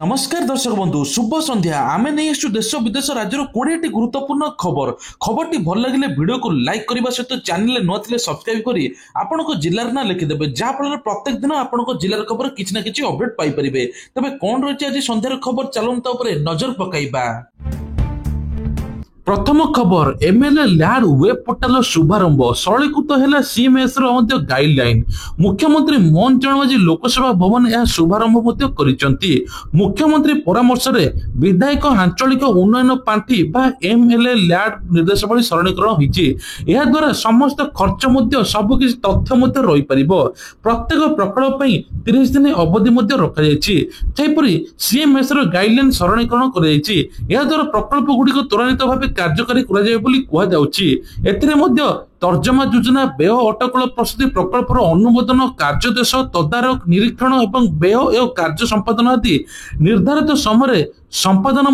नमस्कार दर्शक बंधु शुभ संध्या आमे नहीं आसु देश विदेश राज्य 20 गुरुत्वपूर्ण खबर खबरटी भल लगे वीडियो को लाइक करने सहित चैनल नुआ सब्सक्राइब करी आपण जिलार ना लिखिदेवे जहाँफल प्रत्येक दिन आपण जिलार खबर किसी ना कि अपडेट पाइपर तेज कौन रही आज सन्धार खबर चलता नजर पकाइबा। प्रथम खबर एमएलए लैंड वेब पोर्टाल शुभारंभ सरलीकृत है सीएमएस गाइडलाइन मुख्यमंत्री मोहन चरण माझी लोकसभा भवन यह शुभारंभ मुख्यमंत्री परामर्श में विधायक आंचलिक उन्नयन पांठी एमएलए लैंड निर्देशावली सरलीकरण होती द्वारा समस्त खर्च सबकि तथ्य रही प्रत्येक प्रकल्प 30 दिन अवधि रखा सीएमएस गाइडलाइन सरलीकरण कर प्रकल्प गुड़िक त्वरान्वित भाव कार्यकारी तर्जमा योजना व्यय अटकल प्रस्तुति प्रकल्पर अनुमोदन कार्यदेश तदारक निरीक्षण एवं व्यय एवं कार्य संपादन आदि निर्धारित समय संपादन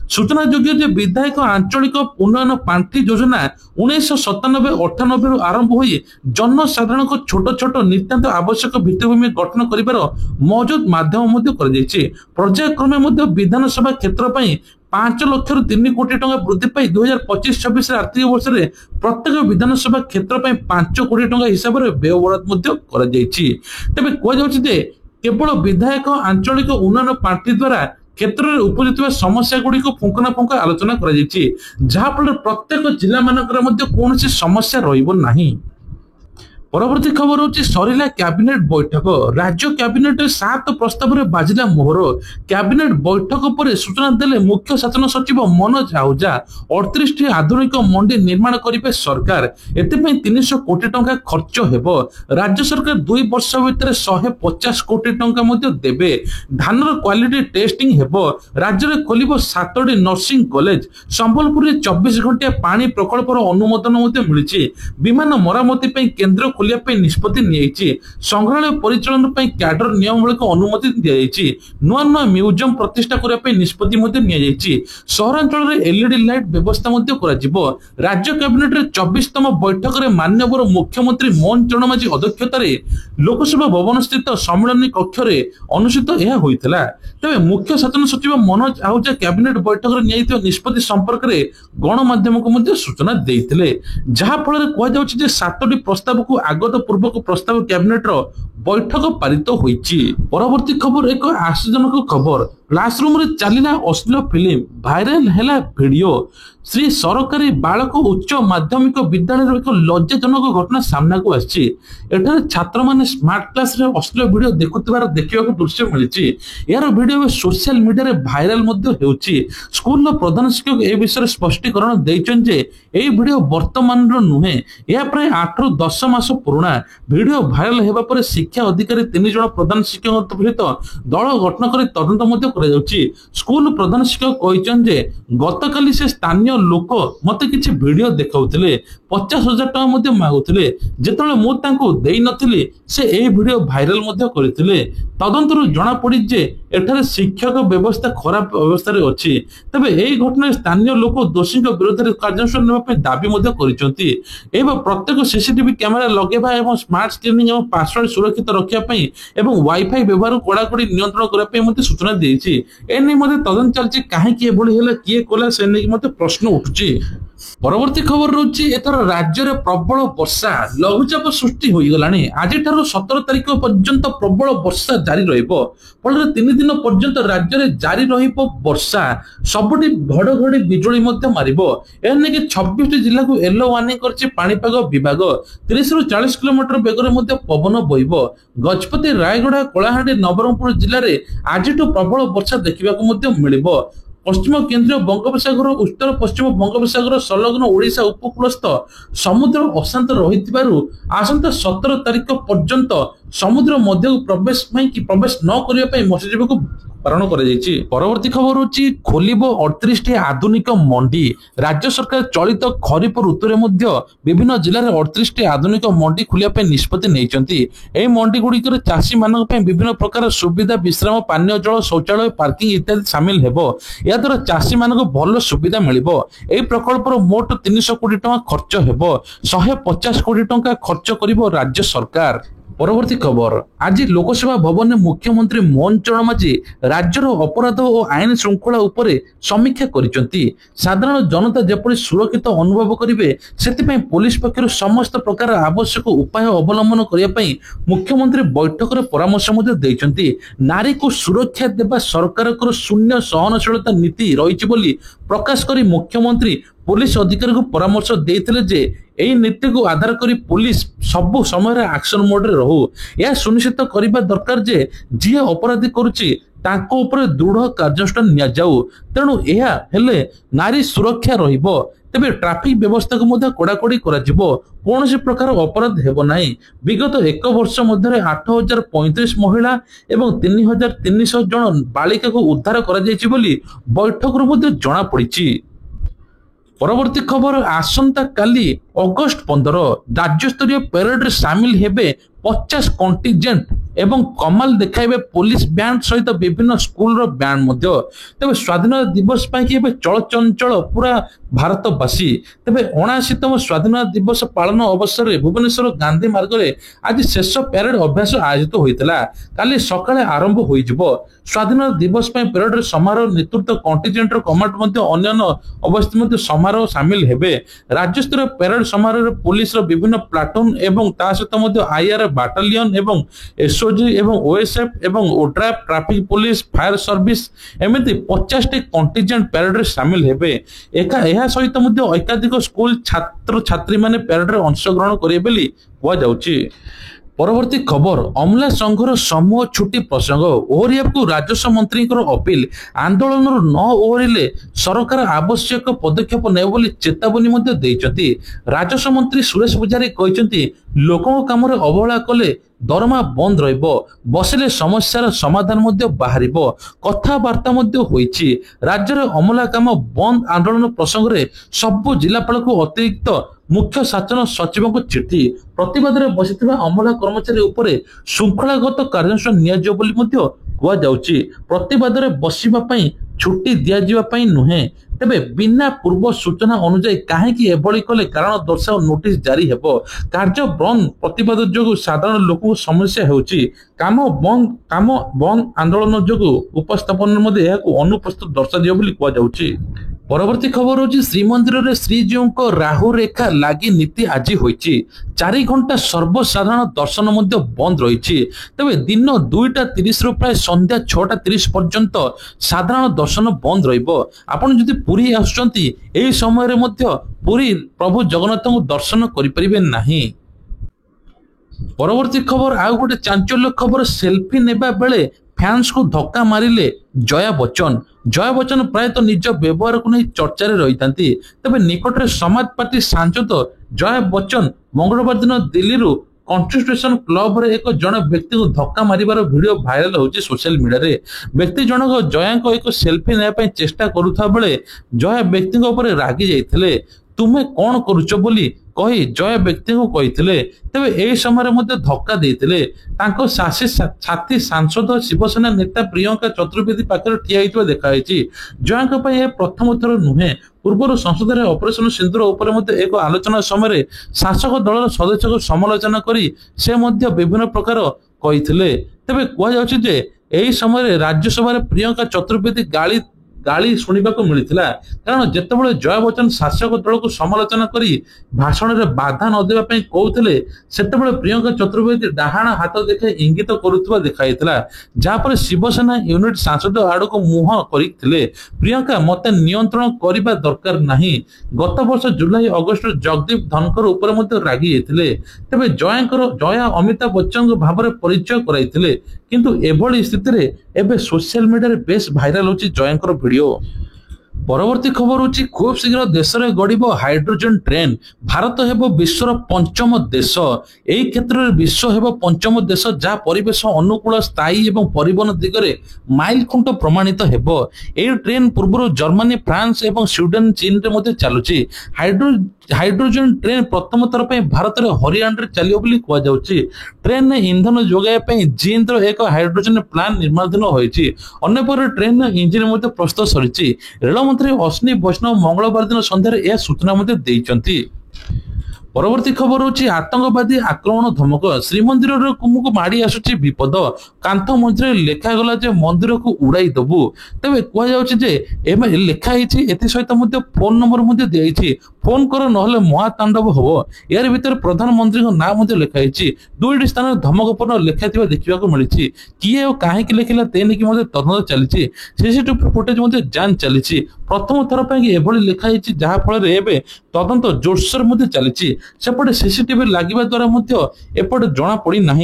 सूचना योग्य विधायक आंचलिक उन्नयन पांठी योजना 1997-98 आरंभ हो जनसाधारण को छोट छोट नितांत आवश्यक भित्तिभूमि गठन कर मौजूद माध्यम पर्यायक्रमे विधानसभा क्षेत्र 5 लाख 3 कोटी टंका वृद्धि पाई 2025-26 आर्थिक वर्ष में प्रत्येक विधानसभा क्षेत्र 5 कोटी टंका हिसाब से व्यय बराद तेज कहुचे केवल विधायक आंचलिक उन्नयन पांठी द्वारा क्षेत्र में उपजुवा समस्या गुड़ी को फुंकना फुंका आलोचना जहाँफल प्रत्येक जिला मानक कौन समस्या रही। परवर्ती खबर होची सरिला कैबिनेट बैठक राज्य कैबिनेट 7 प्रस्ताव रे बाजिला मोहर कैबिनेट बैठक पर सूचना देले मुख्य शासन सचिव मनोज आहूजा 38 टी आधुनिक मंडी निर्माण करिवे सरकार एते 300 कोटी टंका खर्च हेबो राज्य सरकार 2 वर्ष भितर 150 कोटी टंका मध्ये देबे धानर क्वालिटी टेस्टिंग हेबो राज्य रे खोलिबो 7टी नर्सिंग कॉलेज संबलपुर रे 24 घंटा पानी प्रकल्प अनुमोदन मध्ये मिलिछि विमान मरामती पई केंद्र खोलिया निष्पत्ति संग्रहालय परिचालन कैडर नियमावली को अनुमति दी नुआ नुआ म्यूजियम प्रतिष्ठा करने निष्पत्ति सहरांचल एलईडी लाइट व्यवस्था राज्य कैबिनेट 24तम बैठक में माननीय मुख्यमंत्री मोहन चरण माझी अध्यक्षतार लोकसभा भवन स्थित सम्मेलन कक्ष अनुष्ठित होता तेज मुख्य शासन सचिव मनोज आहूजा कैबिनेट बैठक में निष्पत्ति संपर्क में गणमाध्यम को सूचना देते जहाँफल कहुचे 7टी प्रस्ताव को आगत पूर्वक प्रस्ताव कैबिनेट बैठक पारित होईची। परवर्ती खबर एक आश्चर्यजनक खबर क्लासरूम रे चलिला अश्लील फिल्म भाइराल हैला वीडियो श्री सरकारी बालक उच्च माध्यमिक विद्यालय एक लज्जाजनक घटना सामना को आछि एठार छात्र माने स्मार्ट क्लास रे अश्लील वीडियो देखुथिबार देखिबाक दृश्य मिलिछि यार वीडियो सोशल मीडिया रे भाइराल मध्ये हेउछि स्कूल रो प्रधान शिक्षक ए विषय स्पष्टीकरण दैछन जे एई वीडियो वर्तमान रो नुहे या प्राय 8 ରୁ 10 मास पुराना वीडियो भाइराल हेबा पर शिक्षा अधिकारी 3 जण प्रधान शिक्षक सहित दल गठन कर तदंत मध्ये करा जाउछि स्कूल प्रधान शिक्षक कहिछन जे गतकाली से स्थानीय लोक मते किछि वीडियो देखाउथिले 50,000 टका मध्ये मागुथिले जेतले मु तांको देई नथिले से ए वीडियो भाइराल मध्ये करिथिले तदंतरु जणा पड़ी जे एठारे शिक्षक व्यवस्था खराब अवस्था रे अछि तबे एई घटना स्थानीय लोक दोषी विरोध में कार्यानुष्ठान नेबा पे दाबी मध्ये करिसंती एवं प्रत्येक सीसीटीवी कैमेरा लगेबा एवं स्मार्ट स्क्रीनिंग एवं पासवर्ड सुरक्षित रखिया पई एवं वाईफाई व्यवहार कड़ाकड़ी नियंत्रण करा पे मध्ये सूचना देछि एने मध्ये तदंत चलछि काहे कि एभली होला किए कोला से ने मध्ये प्रश्न उठुछि। परवर्ती खबर रही एथर राज्य में प्रबल वर्षा लघुचाप सृष्टि हो गलानी आज 17 तारिख पर्यंत प्रबल वर्षा जारी रहिबो फल 3 दिन पर्यंत राज्य में जारी रहिबो वर्षा सबटी घड़घड़ी बिजुली मध्य मारिबो एने कि 26 जिला को येलो वार्निंग करछि पाणीपाग विभाग 30 ରୁ 40 किलोमीटर बेगर मध्य पवन बहिबो गजपति रायगढ़ कलाहांडी नवरंगपुर जिले में आज प्रबल वर्षा देखा मिलिबो पश्चिम केंद्रीय बंगोपसागर उत्तर पश्चिम बंगोपसागर संलग्न ओडिशा उपकूलस्थ समुद्र अशांत रही आसंता 17 तारिख पर्यंत समुद्र मध्य प्रवेश न करने मत्स्यजीवी को बारण कर। परवर्ती खबर होची खोलिबो 38 टी आधुनिक मंडी राज्य सरकार चलित खरीफ ऋतु में विभिन्न जिले में 38 टी आधुनिक मंडी खोलिया निष्पत्ति नहीं एही मंडी गुड़िक चाषी मान विभिन्न प्रकार सुविधा विश्राम पानीय जल शौचालय पार्किंग इत्यादि सामिल हेबो या द्वारा चाषी मान भल सुविधा मिलिबो एही प्रकल्पर मोट 300 कोटी टंका खर्च हेबो 150 कोटी टंका खर्च करिबो राज्य सरकार। পরবর্তী খবর আজ লোকসভা ভবনে মুখ্যমন্ত্রী মোহন চରଣ মাঝি রাজ্যর অপরাধ ও আইন শৃঙ্খলা উপরে সমীক্ষা করিছেন্তি। সাধারণ জনতা যেপরি সুরক্ষিত অনুভব করিবে সেতিপাই পুলিশ পক্ষর সমস্ত প্রকার আবশ্যক উপায় অবলম্বন করিয়া পাই মুখ্যমন্ত্রী বৈঠকরে পরামর্শ মধ্যে দেইছেন্তি। নারীকে সুরক্ষা দেবা সরকারଙ୍କର শূন্য সহনশীলতা নীতি রয়েছে বলি প্রকাশ করে মুখ্যমন্ত্রী পুলিশ অধিকারীকে পরামর্শ ଦେଇଥିଲେ যে এই নীতিକୁ আধার করে পুলিশ সবু সময় আকশন মোডরে রহু। ଏହା ସୁନିଶ୍ଚିତ କରିବା ଦରକାର ଯେ ଯିଏ ଅପରାଧୀ କରୁଛି ତାଙ୍କ ଉପରେ ଦୃଢ କାର୍ଯ୍ୟାନୁଷ୍ଠାନ ନିଆଯାଉ। ତେଣୁ ଏହା ହେଲେ ନାରୀ ସୁରକ୍ଷା ରହିବ। ତେବେ ଟ୍ରାଫିକ ବ୍ୟବସ୍ଥାକୁ ମଧ୍ୟ କଡାକଡି କରାଯିବ। କୌଣସି ପ୍ରକାର ଅପରାଧ ହେବ ନାହିଁ। ବିଗତ 1 ବର୍ଷ ମଧ୍ୟରେ 8035 ମହିଳା ଏବଂ 3300 ଜଣ ବାଳିକାକୁ ଉଦ୍ଧାର କରାଯାଇଛି ବୋଲି ବୈଠକରୁ ମଧ୍ୟ ଜଣା ପଡିଛି। পরবর্তী খবর আসন্তা কালি অগস্ট 15 রাজ্যস্তরীয় প্যারেডে সামিল হেবে 50 কন্টিজেন্ট এবং কমাল দেখাইবে পুলিশ ব্যান্ড সহিত বিভিন্ন স্কুলর ব্যান্ড মধ্য। তবে স্বাধীনতা দিবস পাই ଏବେ চଳচঞ্চଳ পুরা ଭାରତବାସୀ। ତେବେ 79ତମ ସ୍ୱାଧୀନତା ଦିବସ ପାଳନ ଅବସରରେ ଭୁବନେଶ୍ୱର ଗାନ୍ଧୀ ମାର୍ଗରେ ଆଜି ଶେଷ ପ୍ୟାରେଡ୍ ଅଭ୍ୟାସ ଆୟୋଜିତ ହୋଇଥିଲା। କାଲି ସକାଳେ ଆରମ୍ଭ ହୋଇଯିବ। ସ୍ୱାଧୀନତା ଦିବସ ପାଇଁ ପ୍ୟାରେଡ୍ରେ ସମାରୋହ ନେତୃତ୍ୱ କଣ୍ଟିଜେଣ୍ଟର କମାଣ୍ଡ ମଧ୍ୟ ଅନ୍ୟାନ୍ୟ ଅବସ୍ଥିତ ମଧ୍ୟ ସମାରୋହ ସାମିଲ ହେବେ। ରାଜ୍ୟସ୍ତରୀୟ ପ୍ୟାରେଡ୍ ସମାରୋହରେ ପୁଲିସର ବିଭିନ୍ନ ପ୍ଲାଟୁନ୍ ଏବଂ ତା ସହିତ ମଧ୍ୟ ଆଇଆର୍ ବାଟାଲିୟନ ଏବଂ ଏସଓଜି ଏବଂ ଓଏସ୍ଏଫ୍ ଏବଂ ODRAF traffic police fire service ଏମିତି 50ଟି କଣ୍ଟିଜେଣ୍ଟ ପ୍ୟାରେଡ୍ରେ ସାମିଲ ହେବେ। ଏହା ସହିତ ମଧ୍ୟ ଏକାଧିକ ସ୍କୁଲ ଛାତ୍ରଛାତ୍ରୀ ମାନେ ପ୍ୟାରେଡରେ ଅଂଶଗ୍ରହଣ କରିବେ ବୋଲି କୁହାଯାଉଛି। পরবর্তী খবর অমলা সংঘর সমূহ ছুটি প্রসঙ্গ ওহরিয়াକୁ রাজস্ব মন্ত্রীଙ୍କର অপিল। আন্দোলনରୁ ନ ଓହରିଲେ ସରକାର ଆବଶ୍ୟକ ପଦକ୍ଷେପ ନେବ ବୋଲି ଚେତାବନୀ ମଧ୍ୟ ଦେଇଛନ୍ତି। ରାଜସ୍ବ ମନ୍ତ୍ରୀ ସୁରେଶ ପୂଜାରୀ କହିଛନ୍ତି ଲୋକଙ୍କ କାମରେ ଅବହେଳା କଲେ ଦରମା ବନ୍ଦ ରହିବ, ବସିଲେ ସମସ୍ୟାର ସମାଧାନ ମଧ୍ୟ ବାହାରିବ। କଥାବାର୍ତ୍ତା ମଧ୍ୟ ହୋଇଛି। ରାଜ୍ୟରେ ଅମଲା କାମ ବନ୍ଦ ଆନ୍ଦୋଳନ ପ୍ରସଙ୍ଗରେ ସବୁ ଜିଲ୍ଲାପାଳଙ୍କୁ ଅତିରିକ୍ତ ମୁଖ୍ୟ ଶାସନ ସଚିବଙ୍କ ଚିଠି। ପ୍ରତିବାଦରେ ବସିଥିବା ଅମଲା କର୍ମଚାରୀ ଉପରେ ଶୃଙ୍ଖଳାଗତ କାର୍ଯ୍ୟାନୁଷ୍ଠାନ ନିଆଯିବ ବୋଲି ମଧ୍ୟ କୁହାଯାଉଛି। ପ୍ରତିବାଦରେ ବସିବା ପାଇଁ ଛୁଟି ଦିଆଯିବା ପାଇଁ ନୁହେଁ, ତେବେ ବିନା ପୂର୍ବ ସୂଚନା ଅନୁଯାୟୀ କାହିଁକି ଏଭଳି କଲେ କାରଣ ଦର୍ଶାଅ ନୋଟିସ ଜାରି ହେବ। କାର୍ଯ୍ୟ ବନ୍ଦ ପ୍ରତିବାଦ ଯୋଗୁଁ ସାଧାରଣ ଲୋକଙ୍କୁ ସମସ୍ୟା ହେଉଛି। କାମ ବନ୍ଦ ଆନ୍ଦୋଳନ ଯୋଗୁଁ ଉପସ୍ଥାପନରେ ମଧ୍ୟ ଏହାକୁ ଅନୁପସ୍ଥିତ ଦର୍ଶାଯିବ ବୋଲି କୁହାଯାଉଛି। পরবর্তী খবর হচ্ছে শ্রীমন্দিরের শ্রীজীউଙ୍କ রাহু রেখা লাগি নীতি আজি হয়েছে। 4 ঘণ্টা সর্বসাধারণ দর্শন মধ্যে বন্ধ রয়েছে। তবে দিন 2টা30 রু প্রায় সন্ধ্যা 6টা30 পর্যন্ত সাধারণ দর্শন বন্ধ রহব। আপনি যদি পুরী আসুচন্তি এই সময়ের মধ্যে পুরী প্রভু জগন্নাথଙ୍କୁ দর্শন করিপারিবে ନାହିଁ। পরবর্তী খবর আউ গোটে চাঞ্চল্য খবর সেলফি নেবা বেড়ে ফ্যান্সକୁ ଧକ୍କା ମାରିଲେ ଜୟା ବଚ୍ଚନ। ଜୟା ବଚ୍ଚନ ପ୍ରାୟତଃ ନିଜ ବ୍ୟବହାରକୁ ନେଇ ଚର୍ଚ୍ଚାରେ ରହିଥାନ୍ତି। ତେବେ ନିକଟରେ ସମାଜ ପାର୍ଟି ସାଂସଦ ଜୟା ବଚ୍ଚନ ମଙ୍ଗଳବାର ଦିନ ଦିଲ୍ଲୀରୁ କନଷ୍ଟିଟ୍ୟୁସନ କ୍ଲବରେ ଏକ ଜଣେ ବ୍ୟକ୍ତିଙ୍କୁ ଧକ୍କା ମାରିବାର ଭିଡିଓ ଭାଇରାଲ ହେଉଛି ସୋସିଆଲ ମିଡିଆରେ। ବ୍ୟକ୍ତି ଜଣକ ଜୟାଙ୍କ ଏକ ସେଲଫି ନେବା ପାଇଁ ଚେଷ୍ଟା କରୁଥିବା ବେଳେ ଜୟା ବ୍ୟକ୍ତିଙ୍କ ଉପରେ ରାଗି ଯାଇଥିଲେ। ତୁମେ କଣ କରୁଛ ବୋଲି କହି ଜୟା ବ୍ୟକ୍ତିଙ୍କୁ କହିଥିଲେ। ତେବେ ଏହି ସମୟରେ ମଧ୍ୟ ଧକ୍କା ଦେଇଥିଲେ। ତାଙ୍କ ସାଥୀ ସାଂସଦ ଶିବସେନା ନେତା ପ୍ରିୟଙ୍କା ଚତୁର୍ବେଦୀ ପାଖରେ ଠିଆ ହୋଇଥିବା ଦେଖାଯାଇଛି। ଜୟାଙ୍କ ପାଇଁ ଏହା ପ୍ରଥମ ଥର ନୁହେଁ। ପୂର୍ବରୁ ସଂସଦରେ ଅପରେସନ ସିନ୍ଦୁର ଉପରେ ମଧ୍ୟ ଏକ ଆଲୋଚନା ସମୟରେ ଶାସକ ଦଳର ସଦସ୍ୟଙ୍କୁ ସମାଲୋଚନା କରି ସେ ମଧ୍ୟ ବିଭିନ୍ନ ପ୍ରକାର କହିଥିଲେ। ତେବେ କୁହାଯାଉଛି ଯେ ଏହି ସମୟରେ ରାଜ୍ୟସଭାରେ ପ୍ରିୟଙ୍କା ଚତୁର୍ବେଦୀ ଗାଳି ଶୁଣିବାକୁ ମିଳିଥିଲା। କାରଣ ଯେତେବେଳେ ଜୟା ବଚ୍ଚନ ଶାସକ ଦଳକୁ ସମାଲୋଚନା କରି ଭାଷଣରେ ବାଧା ନ ଦେବା ପାଇଁ କହୁଥିଲେ ସେତେବେଳେ ପ୍ରିୟଙ୍କା ଚତୁର୍ବେଦୀ ଡାହାଣ ହାତ ଦେଖାଇ ଇଙ୍ଗିତ କରୁଥିବା ଦେଖାଯାଇଥିଲା, ଯାହାପରେ ଶିବସେନା ୟୁନିଟ ସାଂସଦ ଆଡକୁ ମୁହଁ କରିଥିଲେ। ପ୍ରିୟଙ୍କା ମତେ ନିୟନ୍ତ୍ରଣ କରିବା ଦରକାର ନାହିଁ। ଗତ ବର୍ଷ ଜୁଲାଇ ଅଗଷ୍ଟରେ ଜଗଦୀପ ଧନକର ଉପରେ ମଧ୍ୟ ରାଗି ଯାଇଥିଲେ। ତେବେ ଜୟା ଅମିତାଭ ବଚ୍ଚନଙ୍କ ଭାବରେ ପରିଚୟ କରାଇଥିଲେ। କିନ୍ତୁ ଏଭଳି ସ୍ଥିତିରେ ଏବେ ସୋସିଆଲ ମିଡିଆରେ ବେଶ ଭାଇରାଲ ହେଉଛି ଜୟାଙ୍କର ଭିଡିଓ। পরবর্তী খবর হচ্ছে খুব শীঘ্র দেশের গড়ব হাইড্রোজেন ট্রেন। ভারত ହେବ ବିଶ୍ୱର পঞ্চম দেশ। এই ক্ষেত্রে বিশ্ব ହେବ পঞ্চম দেশ যা পরিবেশ অনুকূল স্থায়ী এবং পরিবহন দিগরে মাইল খুঁট প্রমাণিত ହେବ। এই ট্রেন পূর্বରୁ জর্মানি ফ্রান্স এবং সুইডেন চীନରେ ମଧ୍ୟ ଚାଲୁଛି। ହାଇଡ୍ରୋଜେନ ଟ୍ରେନ୍ ପ୍ରଥମ ଥର ପାଇଁ ଭାରତରେ ହରିୟାଣାରେ ଚାଲିବ ବୋଲି କୁହାଯାଉଛି। ଟ୍ରେନରେ ଇନ୍ଧନ ଯୋଗାଇବା ପାଇଁ ଜିନ୍ଦର ଏକ ହାଇଡ୍ରୋଜେନ ପ୍ଲାଣ୍ଟ ନିର୍ମାଣାଧୀନ ହୋଇଛି। ଅନ୍ୟପକ୍ଷରେ ଟ୍ରେନର ଇଞ୍ଜିନ ମଧ୍ୟ ପ୍ରସ୍ତୁତ ସରିଛି। ରେଳମନ୍ତ୍ରୀ ଅଶ୍ୱିନୀ ବୈଷ୍ଣବ ମଙ୍ଗଳବାର ଦିନ ସନ୍ଧ୍ୟାରେ ଏହା ସୂଚନା ମଧ୍ୟ ଦେଇଛନ୍ତି। परवर्ती खबर होची आतंकवादी आक्रमण धमक श्रीमंदिर को माड़ी आसुची विपद कांथ मझे लेखा गला जे मंदिर को उड़ाई दबु तेज कह लेखाई सहित फोन नंबर दिखाई फोन कर ना महातांडव हम यार भीतर प्रधानमंत्री नाम लिखाई दुईटी स्थान धमकपूर्ण लेखा देखा मिली किए और कहीं लिखिला तेनिक तदंत चली सीसीटीवी फुटेज जांच चली प्रथम थर पर लिखाई जहाँफल तदंत जोरसोर चली सेपटे सीसीटीवी लगे द्वारा एपटे जना पड़ी ना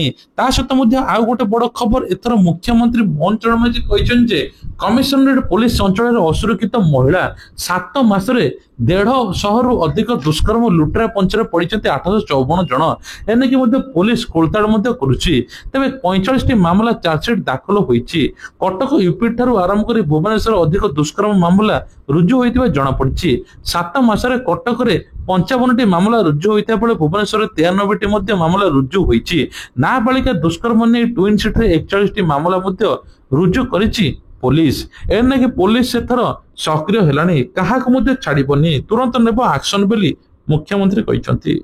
सहित आउ गोटे बड़ खबर एथर मुख्यमंत्री मोहन चरण माझी कहते कमिशनरेट पुलिस अंचल असुरक्षित महिला 7 मासरे 150 रु अधिक दुष्कर्म लुट्रा पंचर पड़ी 854 जन एनेकी पुलिस खोलताड़ करुच्ची तेज 45 मामला चार्जसीट दाखल होती कटक यूपी ठारू आरंभ कर भुवनेश्वर अधिक दुष्कर्म मामला रुजु होता जमापड़ी 7 मासरे कटक 55टी मामला रुजु होता बेले भुवनेश्वर 93टी मामला रुजु होती नाबालिका दुष्कर्म नहीं ट्विन सिटी 41टी मामला रुजु करिछि पुलिस एने पुलिस एथर सक्रिय हेलानी काहाकु छाड़बनी तुरंत नेब एक्शन बोली मुख्यमंत्री कहते।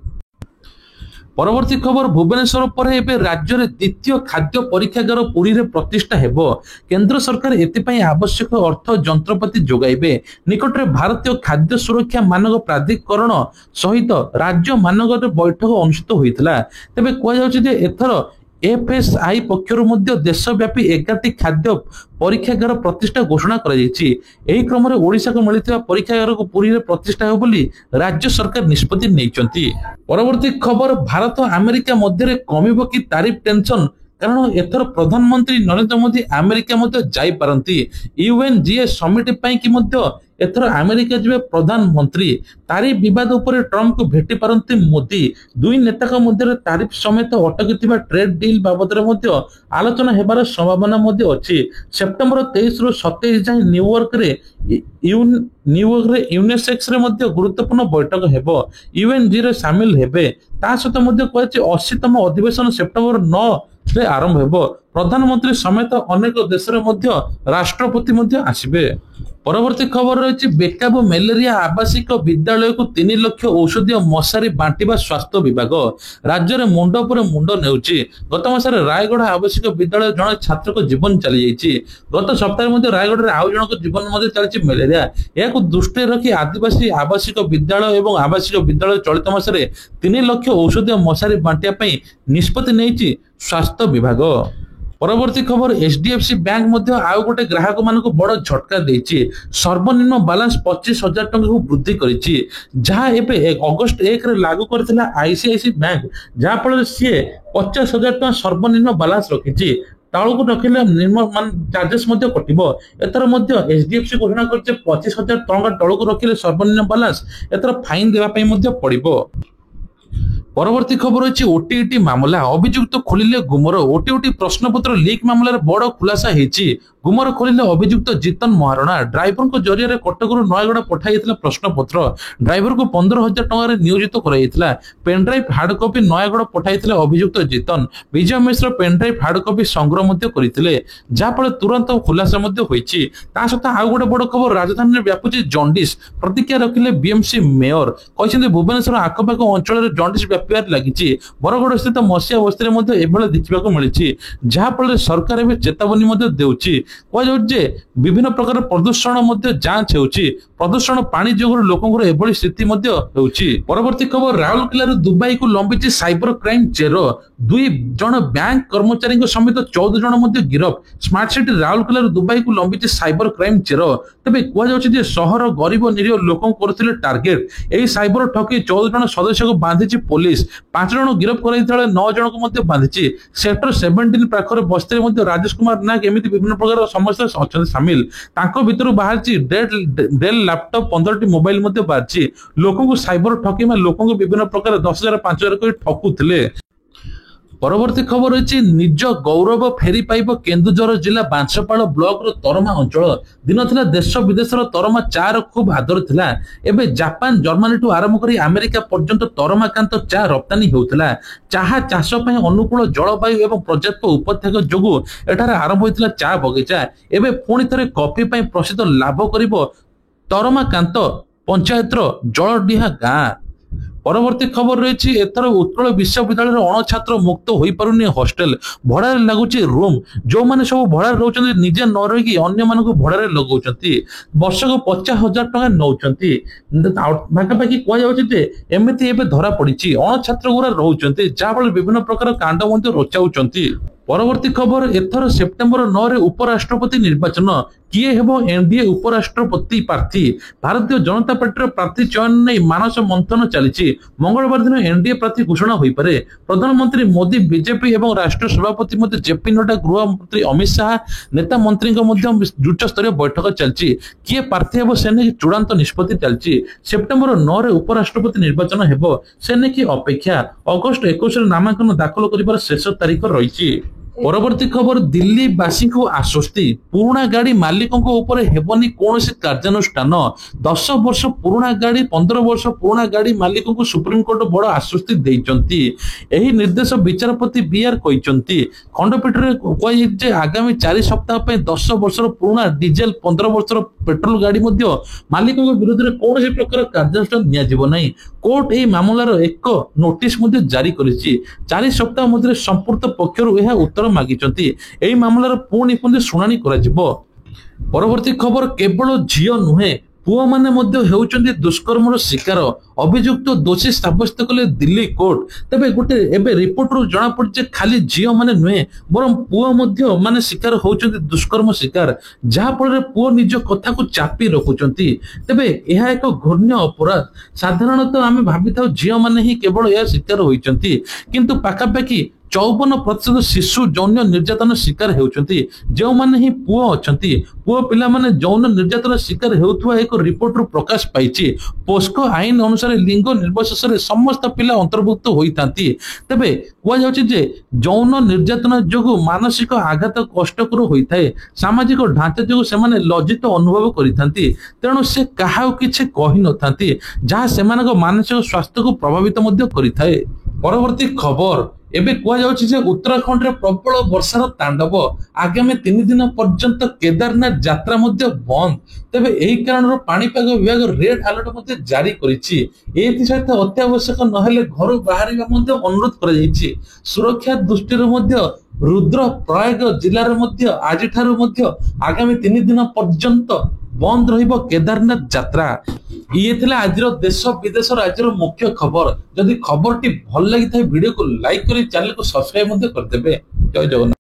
परवर्ती खबर भुवनेश्वर पर एवं राज्य में द्वितीय खाद्य परीक्षागार पुरी में प्रतिष्ठा हेबो केंद्र सरकार एतिपाई आवश्यक अर्थ जंत्रपाति जोगाइबे निकटरे भारतीय खाद्य सुरक्षा मानक प्राधिकरण सहित राज्य मानक बैठक अनुष्ठित होइतिला तेबे कह जाउछि जे एथर एफएसआई पक्षर देशव्यापी 11टी खाद्य परीक्षागार प्रतिष्ठा घोषणा कर क्रम में ओडिशा को मिलता परीक्षागार को पुरी में प्रतिष्ठा हो बोली राज्य सरकार निष्पत्ति नहीं। परवर्ती खबर भारत अमेरिका मध्य कमिबो कि तारिफ टेंशन कारण एथर प्रधानमंत्री नरेंद्र मोदी अमेरिका जाई पारंती यूएनजीए समिट पाई कि एथर अमेरिका जीवे प्रधानमंत्री तारिफ विवाद उपर ट्रम्प को भेटी पारंती मोदी दुई नेता मध्य तारिफ समेत अटकी ट्रेड डील बाबद आलोचना हेबार संभावना अच्छी सेप्टेम्बर 23 रु 27 जाए न्यूयॉर्क रे यूनेसेक्स रे गुरुत्वपूर्ण बैठक हेबो यूएनजी रे शामिल हेबे ता सहित कहे 80तम अधिवेशन सेप्टेम्बर 9 रे आरंभ हेबो प्रधानमंत्री समेत अनेक देश राष्ट्रपति आसिबे। परवर्ती खबर रही बेकाबू मलेरिया आवासिक विद्यालय को 3 लाख औषधीय मशारी बांटिबा स्वास्थ्य विभाग राज्य में मुंड पर मुंड नेउची गत मासरे रायगढ़ आवासिक विद्यालय जन छात्र को जीवन चली जाइए गत सप्ताह रायगढ़ में आउ जन जीवन चली मलेरिया यह दृष्टि रखी आदिवासी आवासिक विद्यालय और आवासिक विद्यालय चलित मासरे 3 लाख औषधीय मशारी बांटिया निष्पत्ति नहीं स्वास्थ्य विभाग। परवर्ती खबर एचडीएफसी बैंक आउ गोटे ग्राहक मान बड़ झटका देछि सर्वनिम्न बैलेंस 25,000 टंका को वृद्धि करिछि जहाँ एवं अगस्त 1 रे लागू करथिला आईसीआईसी बैंक जहाँ फल सी 50,000 टंका सर्वनिम्न बैलेंस रखिछि तल को रखिले निम्न चार्जेस कटिबो एथर एचडीएफसी घोषणा करछे 25,000 टंका तल को रखिले सर्वनिम्न बैलेंस एथर फाइन देवा पड़िबो। परवर्ती खबर अच्छी ओटीटी मामला अभियुक्त खोलिले गुमर ओटीटी प्रश्नपत्र लीक मामला बड़ खुलासा होती गुमर खोलिले अभियुक्त जीतन महारणा ड्राइवर को जरिए कटक नयगढ़ पठाई प्रश्नपत्र ड्राइवर को 15,000 टंका नियोजित कराइला पेनड्राइव हार्ड कॉपी नयगढ़ पठाई अभियुक्त जीतन विजय मिश्र पेनड्राइव हार्ड कॉपी संग्रह करते जहाँफल तुरंत खुलासा होती सहित आउ गोटे बड़ खबर राजधानी में व्यापुची जंडिस प्रतिक्रिया रखिले बीएमसी मेयर कहते भुवनेश्वर आखपाख अंचल जंडिस व्यापार लगी बरगढ़ स्थित मसीहा बस्ती में देखा मिली जहाँफल सरकार भी चेतावनी देउछि कहुचे विभिन्न प्रकार प्रदूषण जांच होउछि प्रदूषण पानी जोगु लोकंर एभली स्थिति होउछि। परवर्ती खबर राउरकेला दुबई को लंबिछि साइबर क्राइम चेर 2 जन बैंक कर्मचारी समेत 14 जन गिरफ स्मार्ट सिटी राउरकेला दुबई को लंबिछि साइबर क्राइम चेर तेबे कहुचे सहर गरीब निरीह लोक करथिले टार्गेट एही साइबर ठकी 14 जन सदस्य को बांधिछि पुलिस 5 जन गिरफ कराइथले 9 जन को बांधिछि सेक्टर 17 पाखर बस्ती राजेश कुमार नाग एमिति विभिन्न प्रकार समस्या अच्छा सामिल तांको भितर बाहर डेल लैपटॉप 15टी मोबाइल बाहर लोक साइबर ठकी लोक विभिन्न प्रकार 10,000 5,000 कोई ठकुले। परवर्ती खबर अच्छी निज गौरव फेरी पाइब केन्दुझर जिला बांसपाड़ ब्लॉक तरमा अंचल दिन थिला देश विदेश तरमा चार खूब आदर थिला एबे जापान जर्मनी ठू आरंभ कर अमेरिका पर्यंत तरमाकांत चा रप्तानी होउथिला चाहा चाष पई अनुकूल जलवायु एवं पर्याप्त उपत्यका जोगु एठारे आरंभ होइथिला चा बगीचा एबे पुणी थरे कॉफी पई प्रसिद्ध लाभ करिवो तरमाकांत पंचायतर जलडिहा गाँ। পরবর্তী খবর রয়েছে এথর উৎকল বিশ্ববিদ্যালয়ের অণছাত্র মুক্ত হয়ে পারুনি হস্টেল ভড়ারে লাগুচি রুম যে সব ভড়ারে রହୁଛନ୍ତି নিজে ন রহিকি ଅନ୍ୟ ମାନଙ୍କୁ ଭଡ଼ାରେ ଲଗାଉଛନ୍ତି ବର୍ଷକୁ 50,000 ଟଙ୍କା ନଉଛନ୍ତି ପାଖାପାଖି କୁହାଯାଉଛି ଯେ ଏମିତି ଏବେ ଧରା ପଡିଛି ଅଣଛାତ୍ର ଗୁରା ରହୁଛନ୍ତି ଯାହାଫଳରେ ବିଭିନ୍ନ ପ୍ରକାର କାଣ୍ଡ ମଧ୍ୟ ରଚାଉଛନ୍ତି। ପରବର୍ତ୍ତୀ ଖବର ଏଥର ସେପ୍ଟେମ୍ବର 9ରେ ଉପରାଷ୍ଟ୍ରପତି ନିର୍ବାଚନ କିଏ ହେବ ଏନଡିଏ ଉପରାଷ୍ଟ୍ରପତି ପ୍ରାର୍ଥୀ ଭାରତୀୟ ଜନତା ପାର୍ଟିର ପ୍ରାର୍ଥୀ ଚୟନ ନେଇ ମାନସ ମନ୍ଥନ ଚାଲିଛି ମଙ୍ଗଳବାର ଦିନ ଏନଡିଏ ପ୍ରାର୍ଥୀ ଘୋଷଣା ହୋଇପାରେ ପ୍ରଧାନମନ୍ତ୍ରୀ ମୋଦି ବିଜେପି ଏବଂ ରାଷ୍ଟ୍ରୀୟ ସଭାପତି ମଧ୍ୟ ଜେପି ନଡ୍ଡା ଗୃହମନ୍ତ୍ରୀ ଅମିତ ଶାହା ନେତା ମନ୍ତ୍ରୀଙ୍କ ମଧ୍ୟ ଉଚ୍ଚସ୍ତରୀୟ ବୈଠକ ଚାଲିଛି କିଏ ପ୍ରାର୍ଥୀ ହେବ ସେ ନେଇ ଚୂଡାନ୍ତ ନିଷ୍ପତ୍ତି ଚାଲିଛି ସେପ୍ଟେମ୍ବର 9ରେ ଉପରାଷ୍ଟ୍ରପତି ନିର୍ବାଚନ ହେବ ସେ ନେଇ ଅପେକ୍ଷା ଅଗଷ୍ଟ 21ରେ ନାମାଙ୍କନ ଦାଖଲ କରିବାର ଶେଷ ତାରିଖ ରହିଛି। পরবর্তী খবর দিল্লীবাসীଙ୍କୁ ଆଶ୍ୱସ୍ତି ପୁରୁଣା ଗାଡି ମାଲିକଙ୍କ ଉପରେ ହେବନି କୌଣସି କାର୍ଯ୍ୟାନୁଷ୍ଠାନ 10 ବର୍ଷ ପୁରୁଣା ଗାଡି 15 ବର୍ଷ ପୁରୁଣା ଗାଡି ମାଲିକଙ୍କୁ ସୁପ୍ରିମକୋର୍ଟ ବଡ ଆଶ୍ୱସ୍ତି ଦେଇଛନ୍ତି ଏହି ନିର୍ଦ୍ଦେଶ ବିଚାରପତି ବିଆର କହିଛନ୍ତି ଖଣ୍ଡପୀଠରେ କୁହାଯାଇଛି ଯେ ଆଗାମୀ 4 ସପ୍ତାହ ପାଇଁ 10 ବର୍ଷର ପୁରୁଣା ଡିଜେଲ 15 ବର୍ଷର ପେଟ୍ରୋଲ ଗାଡି ମଧ୍ୟ ମାଲିକଙ୍କ ବିରୋଧରେ କୌଣସି ପ୍ରକାର କାର୍ଯ୍ୟାନୁଷ୍ଠାନ ନିଆଯିବ ନାହିଁ କୋର୍ଟ ଏହି ମାମଲାର ଏକ ନୋଟିସ ମଧ୍ୟ ଜାରି କରିଛି 4 ସପ୍ତାହ ମଧ୍ୟରେ ସମ୍ପୃକ୍ତ ପକ୍ଷରୁ ଏହା ଉତ୍ତର ମାଗିଛନ୍ତି ଏହି ମାମଲାର ପୁଣି ଶୁଣାଣି କରାଯିବ। ପରବର୍ତ୍ତୀ ଖବର କେବଳ ଝିଅ ନୁହେଁ ପୁଅମାନେ ମଧ୍ୟ ହେଉଛନ୍ତି ଦୁଷ୍କର୍ମର ଶିକାର ଅଭିଯୁକ୍ତ ଦୋଷୀ ସାବ୍ୟସ୍ତ କଲେ ଦିଲ୍ଲୀ କୋର୍ଟ ତେବେ ଗୋଟେ ଏବେ ରିପୋର୍ଟରୁ ଜଣାପଡିଛି ଖାଲି ଝିଅ ମାନେ ନୁହେଁ ବରଂ ପୁଅ ମଧ୍ୟ ମାନେ ଶିକାର ହେଉଛନ୍ତି ଦୁଷ୍କର୍ମ ଶିକାର ଯାହା ଫଳରେ ପୁଅ ନିଜ କଥାକୁ ଚାପି ରଖୁଛନ୍ତି ତେବେ ଏହା ଏକ ଘୃଣ୍ୟ ଅପରାଧ ସାଧାରଣତଃ ଆମେ ଭାବିଥାଉ ଝିଅ ମାନେ ହିଁ କେବଳ ଏହା ଶିକାର ହୋଇଛନ୍ତି କିନ୍ତୁ ପାଖାପାଖି 54% ଶିଶୁ ଯୌନ ନିର୍ଯାତନା ଶିକାର ହେଉଛନ୍ତି ଯେଉଁମାନେ ହିଁ ପୁଅ ଅଛନ୍ତି ପୁଅ ପିଲାମାନେ ଯୌନ ନିର୍ଯାତନା ଶିକାର ହେଉଥିବା ଏକ ରିପୋର୍ଟରୁ ପ୍ରକାଶ ପାଇଛି ପୋସ୍କୋ ଆଇନ ଅନୁସାରେ ଲିଙ୍ଗ ନିର୍ବିଶେଷରେ ସମସ୍ତ ପିଲା ଅନ୍ତର୍ଭୁକ୍ତ ହୋଇଥାନ୍ତି ତେବେ କୁହାଯାଉଛି ଯେ ଯୌନ ନିର୍ଯାତନା ଯୋଗୁଁ ମାନସିକ ଆଘାତ କଷ୍ଟକର ହୋଇଥାଏ ସାମାଜିକ ଢାଞ୍ଚା ଯୋଗୁଁ ସେମାନେ ଲଜ୍ଜିତ ଅନୁଭବ କରିଥାନ୍ତି ତେଣୁ ସେ କାହାକୁ କିଛି କହିନଥାନ୍ତି ଯାହା ସେମାନଙ୍କ ମାନସିକ ସ୍ୱାସ୍ଥ୍ୟକୁ ପ୍ରଭାବିତ ମଧ୍ୟ କରିଥାଏ। ପରବର୍ତ୍ତୀ ଖବର ଏବେ କୁହାଯାଉଛି ଯେ ଉତ୍ତରାଖଣ୍ଡରେ ପ୍ରବଳ ବର୍ଷାର ତାଣ୍ଡବ ଆଗାମୀ 3 ଦିନ ପର୍ଯ୍ୟନ୍ତ କେଦାରନାଥ ଯାତ୍ରା ମଧ୍ୟ ବନ୍ଦ ତେବେ ଏହି କାରଣରୁ ପାଣିପାଗ ବିଭାଗ ରେଡ୍ ଆଲର୍ଟ ମଧ୍ୟ ଜାରି କରିଛି ଏଥିସହିତ ଅତ୍ୟାବଶ୍ୟକ ନହେଲେ ଘରୁ ବାହାରିବା ମଧ୍ୟ ଅନୁରୋଧ କରାଯାଇଛି ସୁରକ୍ଷା ଦୃଷ୍ଟିରୁ ମଧ୍ୟ ରୁଦ୍ରପ୍ରୟାଗ ଜିଲ୍ଲାରେ ମଧ୍ୟ ଆଜିଠାରୁ ମଧ୍ୟ ଆଗାମୀ 3 ଦିନ ପର୍ଯ୍ୟନ୍ତ ବନ୍ଦ ରହିବ କେଦାରନାଥ ଯାତ୍ରା। ଇଏ ଥିଲା ଆଜିର ଦେଶ ବିଦେଶ ରାଜ୍ୟର ମୁଖ୍ୟ ଖବର ଯଦି ଖବରଟି ଭଲ ଲାଗିଥାଏ ଭିଡିଓକୁ ଲାଇକ୍ କରି ଚ୍ୟାନେଲକୁ ସବସ୍କ୍ରାଇବ ମଧ୍ୟ କରିଦେବେ। ଜୟ ଜଗନ୍ନାଥ।